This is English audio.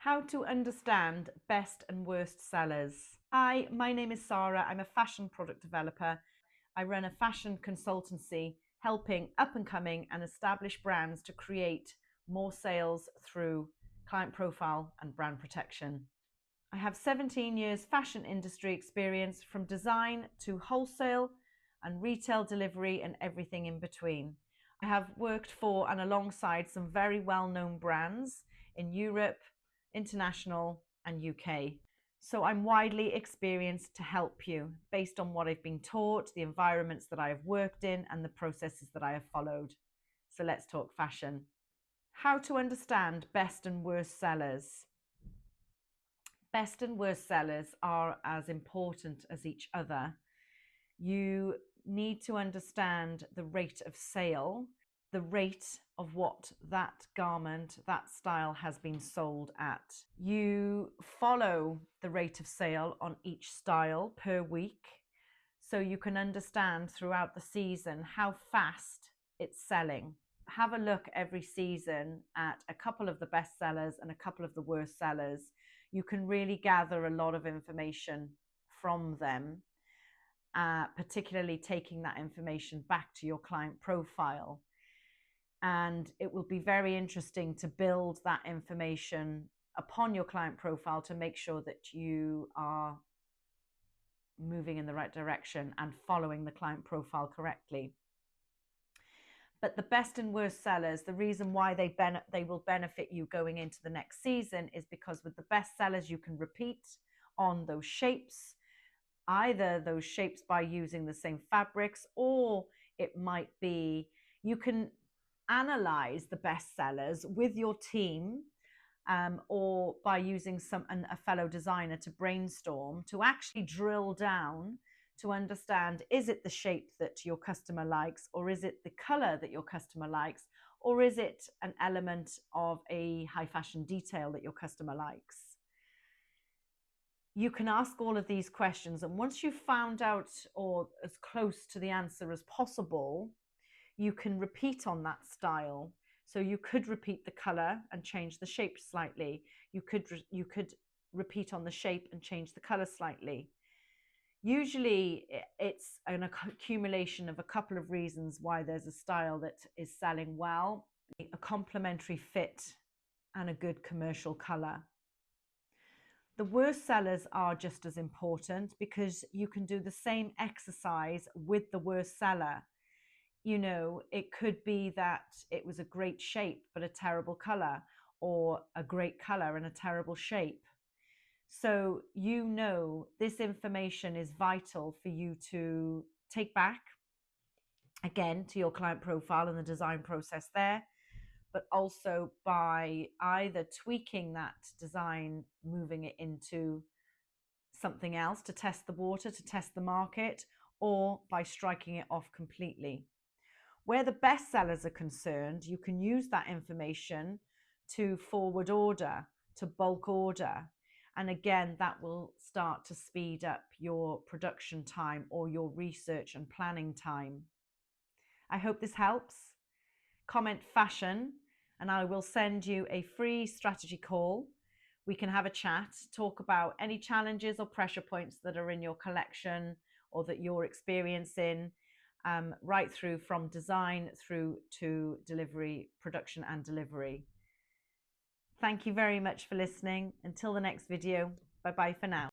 How to understand best and worst sellers. Hi, my name is Sarah. I'm a fashion product developer. I run a fashion consultancy helping up and coming and established brands to create more sales through client profile and brand protection. I have 17 years fashion industry experience from design to wholesale and retail delivery and everything in between. I have worked for and alongside some very well-known brands in Europe, international and UK. So I'm widely experienced to help you based on what I've been taught, the environments that I have worked in and the processes that I have followed. So let's talk fashion. How to understand best and worst sellers. Best and worst sellers are as important as each other. You need to understand the rate of sale, the rate of what that garment, that style has been sold at. You follow the rate of sale on each style per week, so you can understand throughout the season how fast it's selling. Have a look every season at a couple of the best sellers and a couple of the worst sellers. You can really gather a lot of information from them, particularly taking that information back to your client profile. And it will be very interesting to build that information upon your client profile to make sure that you are moving in the right direction and following the client profile correctly. But the best and worst sellers, the reason why they will benefit you going into the next season is because with the best sellers, you can repeat on those shapes, either those shapes by using the same fabrics, or it might be you can analyze the best sellers with your team, or by using a fellow designer to brainstorm to actually drill down to understand, is it the shape that your customer likes, or is it the color that your customer likes, or is it an element of a high fashion detail that your customer likes? You can ask all of these questions, and once you've found out, or as close to the answer as possible, you can repeat on that style. So you could repeat the color and change the shape slightly. You could repeat on the shape and change the color slightly. Usually it's an accumulation of a couple of reasons why there's a style that is selling well: a complementary fit and a good commercial color. The worst sellers are just as important because you can do the same exercise with the worst seller. You know, it could be that it was a great shape but a terrible color, or a great color and a terrible shape. So you know this information is vital for you to take back again to your client profile and the design process there, but also by either tweaking that design, moving it into something else to test the water, to test the market, or by striking it off completely. Where the best sellers are concerned, you can use that information to forward order, to bulk order. And again, that will start to speed up your production time or your research and planning time. I hope this helps. Comment fashion and I will send you a free strategy call. We can have a chat, talk about any challenges or pressure points that are in your collection or that you're experiencing, right through from design through to delivery, production and delivery. Thank you very much for listening. Until the next video, bye bye for now.